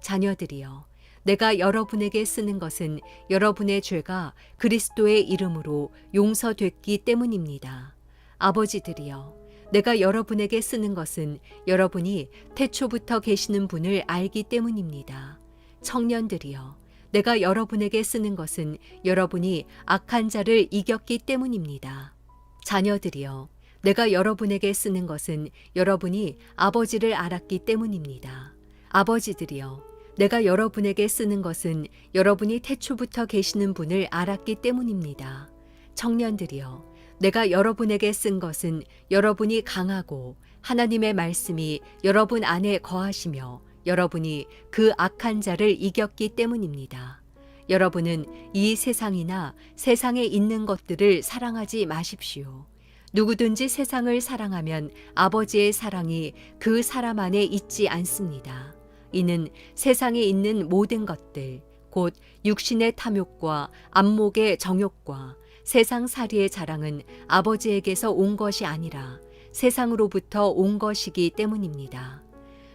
자녀들이여, 내가 여러분에게 쓰는 것은 여러분의 죄가 그리스도의 이름으로 용서됐기 때문입니다. 아버지들이여, 내가 여러분에게 쓰는 것은 여러분이 태초부터 계시는 분을 알기 때문입니다. 청년들이여, 내가 여러분에게 쓰는 것은 여러분이 악한 자를 이겼기 때문입니다. 자녀들이여, 내가 여러분에게 쓰는 것은 여러분이 아버지를 알았기 때문입니다. 아버지들이여, 내가 여러분에게 쓰는 것은 여러분이 태초부터 계시는 분을 알았기 때문입니다. 청년들이여, 내가 여러분에게 쓴 것은 여러분이 강하고 하나님의 말씀이 여러분 안에 거하시며 여러분이 그 악한 자를 이겼기 때문입니다. 여러분은 이 세상이나 세상에 있는 것들을 사랑하지 마십시오. 누구든지 세상을 사랑하면 아버지의 사랑이 그 사람 안에 있지 않습니다. 이는 세상에 있는 모든 것들, 곧 육신의 탐욕과 안목의 정욕과 세상살이의 자랑은 아버지에게서 온 것이 아니라 세상으로부터 온 것이기 때문입니다.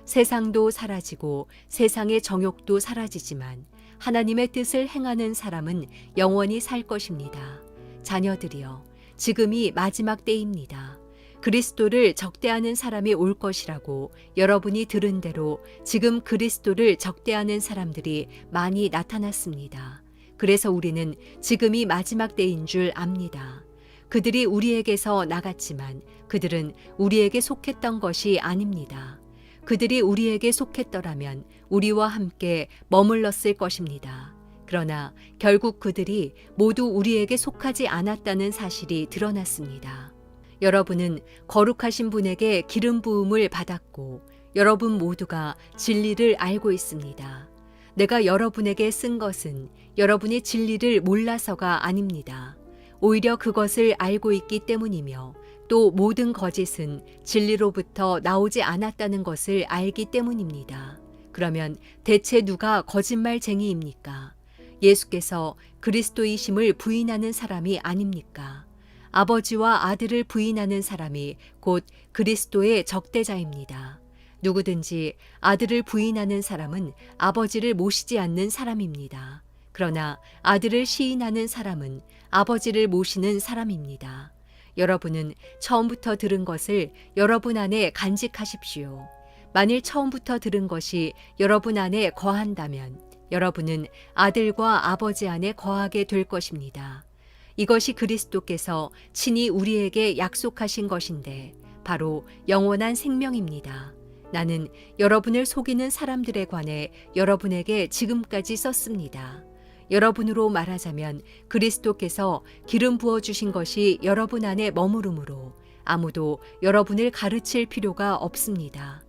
세상도 사라지고 세상의 정욕도 사라지지만 하나님의 뜻을 행하는 사람은 영원히 살 것입니다. 자녀들이여, 지금이 마지막 때입니다. 그리스도를 적대하는 사람이 올 것이라고 여러분이 들은 대로 지금 그리스도를 적대하는 사람들이 많이 나타났습니다. 그래서 우리는 지금이 마지막 때인 줄 압니다. 그들이 우리에게서 나갔지만 그들은 우리에게 속했던 것이 아닙니다. 그들이 우리에게 속했더라면 우리와 함께 머물렀을 것입니다. 그러나 결국 그들이 모두 우리에게 속하지 않았다는 사실이 드러났습니다. 여러분은 거룩하신 분에게 기름 부음을 받았고 여러분 모두가 진리를 알고 있습니다. 내가 여러분에게 쓴 것은 여러분이 진리를 몰라서가 아닙니다. 오히려 그것을 알고 있기 때문이며 또 모든 거짓은 진리로부터 나오지 않았다는 것을 알기 때문입니다. 그러면 대체 누가 거짓말쟁이입니까? 예수께서 그리스도이심을 부인하는 사람이 아닙니까? 아버지와 아들을 부인하는 사람이 곧 그리스도의 적대자입니다. 누구든지 아들을 부인하는 사람은 아버지를 모시지 않는 사람입니다. 그러나 아들을 시인하는 사람은 아버지를 모시는 사람입니다. 여러분은 처음부터 들은 것을 여러분 안에 간직하십시오. 만일 처음부터 들은 것이 여러분 안에 거한다면 여러분은 아들과 아버지 안에 거하게 될 것입니다. 이것이 그리스도께서 친히 우리에게 약속하신 것인데 바로 영원한 생명입니다. 나는 여러분을 속이는 사람들에 관해 여러분에게 지금까지 썼습니다. 여러분으로 말하자면 그리스도께서 기름 부어주신 것이 여러분 안에 머무르므로 아무도 여러분을 가르칠 필요가 없습니다.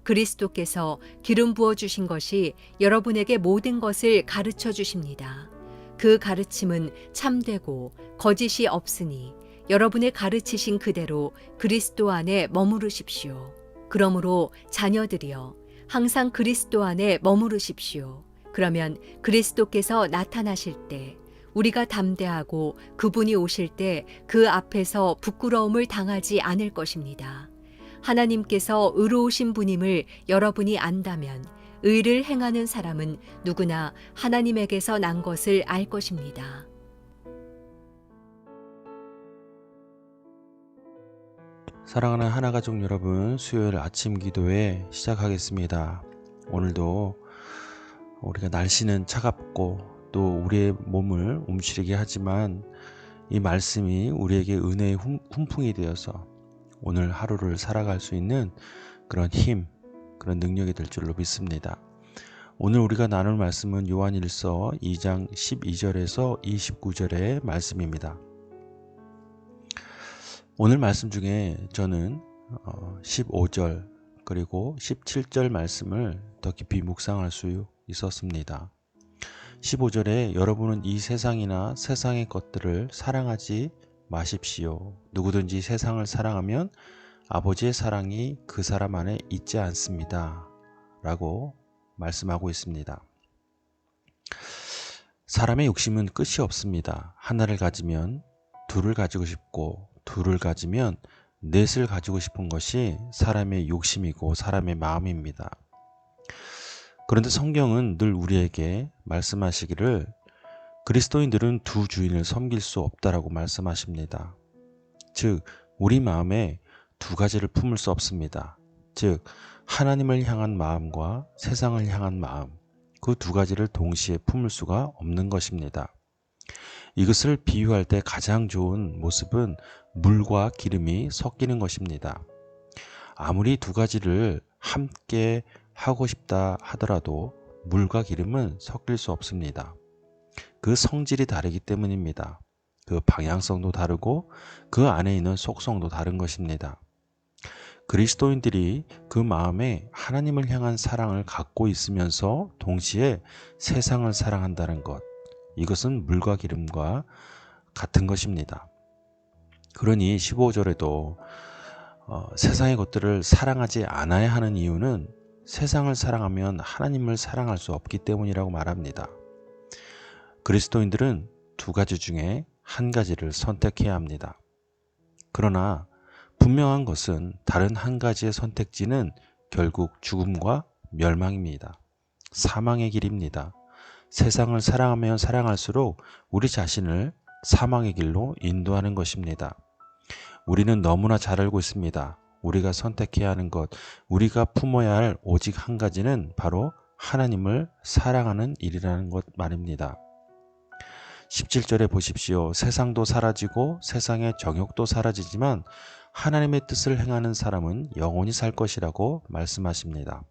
그리스도께서 기름 부어주신 것이 여러분에게 모든 것을 가르쳐 주십니다. 그 가르침은 참되고 거짓이 없으니 여러분의 가르치신 그대로 그리스도 안에 머무르십시오. 그러므로 자녀들이여 항상 그리스도 안에 머무르십시오. 그러면 그리스도께서 나타나실 때 우리가 담대하고 그분이 오실 때 그 앞에서 부끄러움을 당하지 않을 것입니다. 하나님께서 의로우신 분임을 여러분이 안다면 의를 행하는 사람은 누구나 하나님에게서 난 것을 알 것입니다. 사랑하는 하나가족 여러분, 수요일 아침 기도회 시작하겠습니다. 오늘도 우리가 날씨는 차갑고 또 우리의 몸을 움츠리게 하지만 이 말씀이 우리에게 은혜의 훈풍이 되어서 오늘 하루를 살아갈 수 있는 그런 힘, 그런 능력이 될 줄로 믿습니다. 오늘 우리가 나눌 말씀은 요한일서 2장 12절에서 29절의 말씀입니다. 오늘 말씀 중에 저는 15절 그리고 17절 말씀을 더 깊이 묵상할 수 있었습니다. 15절에 여러분은 이 세상이나 세상의 것들을 사랑하지 마십시오. 누구든지 세상을 사랑하면 아버지의 사랑이 그 사람 안에 있지 않습니다. 라고 말씀하고 있습니다. 사람의 욕심은 끝이 없습니다. 하나를 가지면 둘을 가지고 싶고 둘을 가지면 넷을 가지고 싶은 것이 사람의 욕심이고 사람의 마음입니다. 그런데 성경은 늘 우리에게 말씀하시기를 그리스도인들은 두 주인을 섬길 수 없다라고 말씀하십니다. 즉 우리 마음에 두 가지를 품을 수 없습니다. 즉 하나님을 향한 마음과 세상을 향한 마음, 그 두 가지를 동시에 품을 수가 없는 것입니다. 이것을 비유할 때 가장 좋은 모습은 물과 기름이 섞이는 것입니다. 아무리 두 가지를 함께 하고 싶다 하더라도 물과 기름은 섞일 수 없습니다. 그 성질이 다르기 때문입니다. 그 방향성도 다르고 그 안에 있는 속성도 다른 것입니다. 그리스도인들이 그 마음에 하나님을 향한 사랑을 갖고 있으면서 동시에 세상을 사랑한다는 것, 이것은 물과 기름과 같은 것입니다. 그러니 15절에도 세상의 것들을 사랑하지 않아야 하는 이유는 세상을 사랑하면 하나님을 사랑할 수 없기 때문이라고 말합니다. 그리스도인들은 두 가지 중에 한 가지를 선택해야 합니다. 그러나 분명한 것은 다른 한 가지의 선택지는 결국 죽음과 멸망입니다. 사망의 길입니다. 세상을 사랑하면 사랑할수록 우리 자신을 사망의 길로 인도하는 것입니다. 우리는 너무나 잘 알고 있습니다. 우리가 선택해야 하는 것, 우리가 품어야 할 오직 한 가지는 바로 하나님을 사랑하는 일이라는 것 말입니다. 17절에 보십시오. 세상도 사라지고 세상의 정욕도 사라지지만 하나님의 뜻을 행하는 사람은 영원히 살 것이라고 말씀하십니다.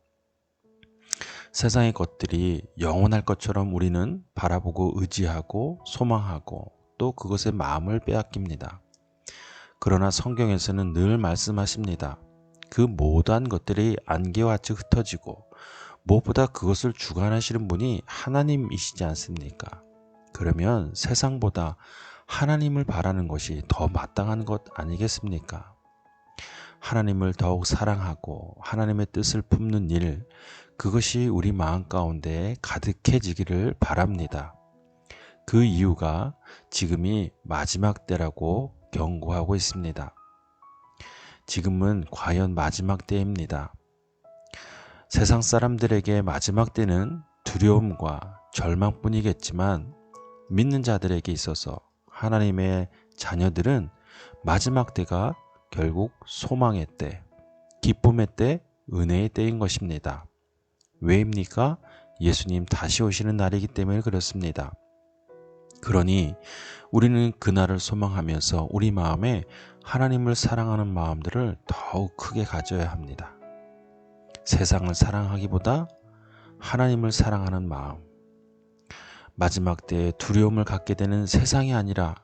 세상의 것들이 영원할 것처럼 우리는 바라보고 의지하고 소망하고 또 그것의 마음을 빼앗깁니다. 그러나 성경에서는 늘 말씀하십니다. 그 모든 것들이 안개와 같이 흩어지고 무엇보다 그것을 주관하시는 분이 하나님이시지 않습니까? 그러면 세상보다 하나님을 바라는 것이 더 마땅한 것 아니겠습니까? 하나님을 더욱 사랑하고 하나님의 뜻을 품는 일, 그것이 우리 마음 가운데 가득해지기를 바랍니다. 그 이유가 지금이 마지막 때라고 경고하고 있습니다. 지금은 과연 마지막 때입니다. 세상 사람들에게 마지막 때는 두려움과 절망뿐이겠지만 믿는 자들에게 있어서 하나님의 자녀들은 마지막 때가 결국 소망의 때, 기쁨의 때, 은혜의 때인 것입니다. 왜입니까? 예수님 다시 오시는 날이기 때문에 그렇습니다. 그러니 우리는 그날을 소망하면서 우리 마음에 하나님을 사랑하는 마음들을 더욱 크게 가져야 합니다. 세상을 사랑하기보다 하나님을 사랑하는 마음, 마지막 때에 두려움을 갖게 되는 세상이 아니라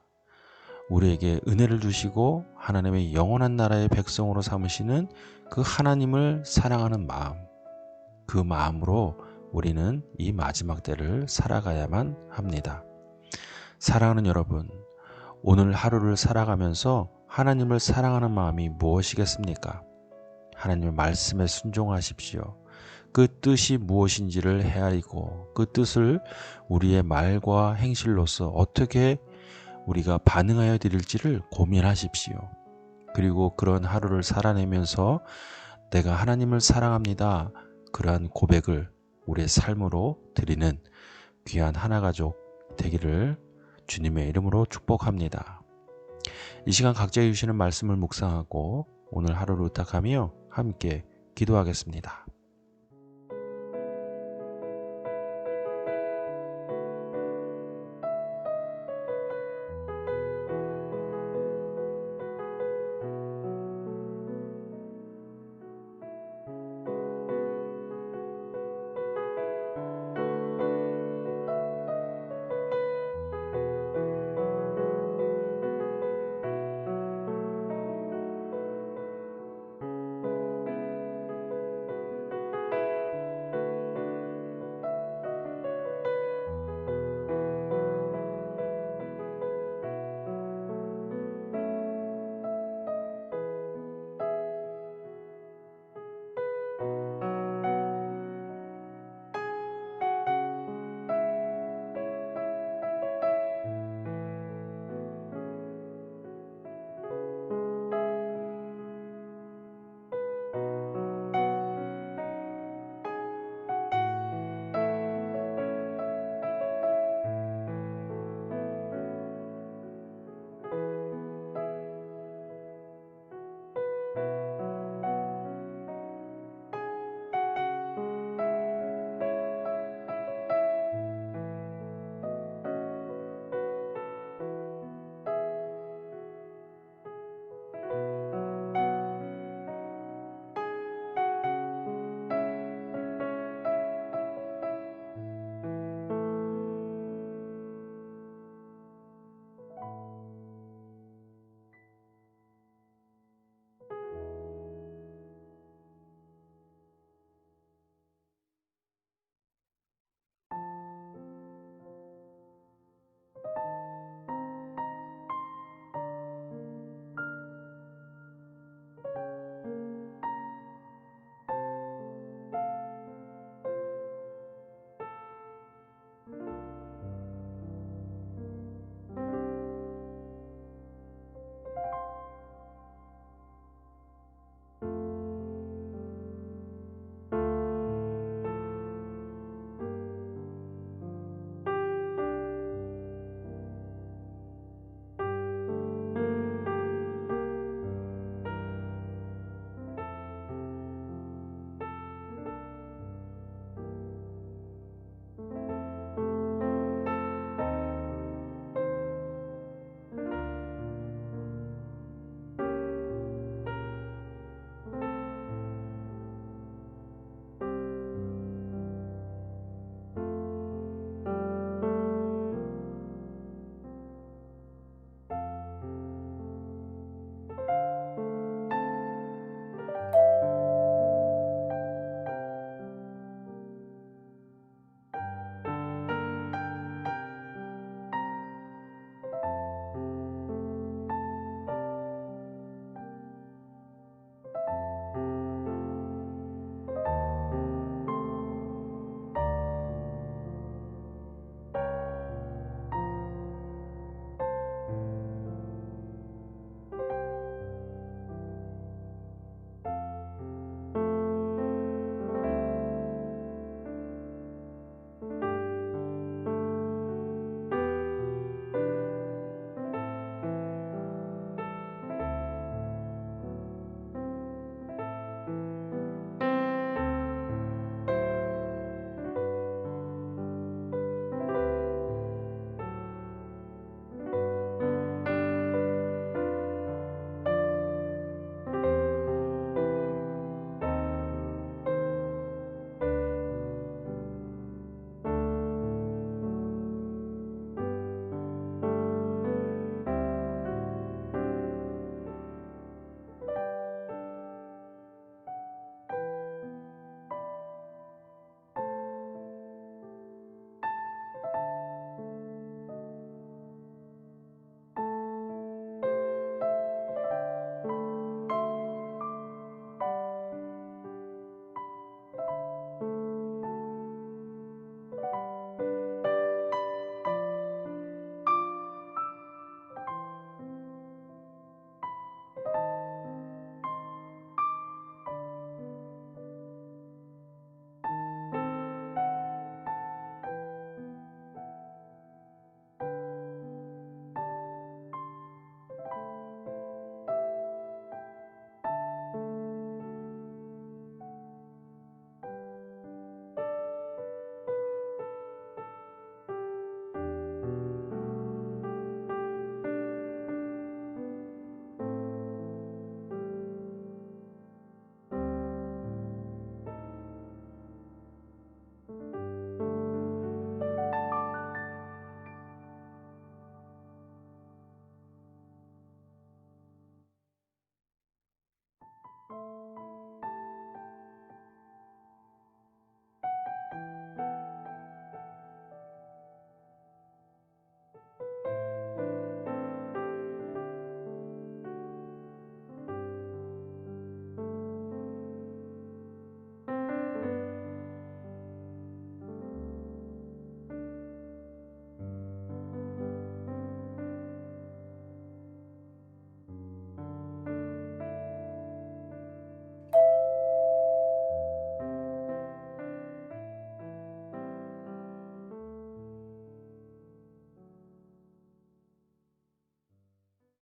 우리에게 은혜를 주시고 하나님의 영원한 나라의 백성으로 삼으시는 그 하나님을 사랑하는 마음, 그 마음으로 우리는 이 마지막 때를 살아가야만 합니다. 사랑하는 여러분, 오늘 하루를 살아가면서 하나님을 사랑하는 마음이 무엇이겠습니까? 하나님의 말씀에 순종하십시오. 그 뜻이 무엇인지를 헤아리고 그 뜻을 우리의 말과 행실로서 어떻게 우리가 반응하여 드릴지를 고민하십시오. 그리고 그런 하루를 살아내면서 내가 하나님을 사랑합니다. 그러한 고백을 우리의 삶으로 드리는 귀한 하나가족 되기를 주님의 이름으로 축복합니다. 이 시간 각자의 주시는 말씀을 묵상하고 오늘 하루를 의탁하며 함께 기도하겠습니다.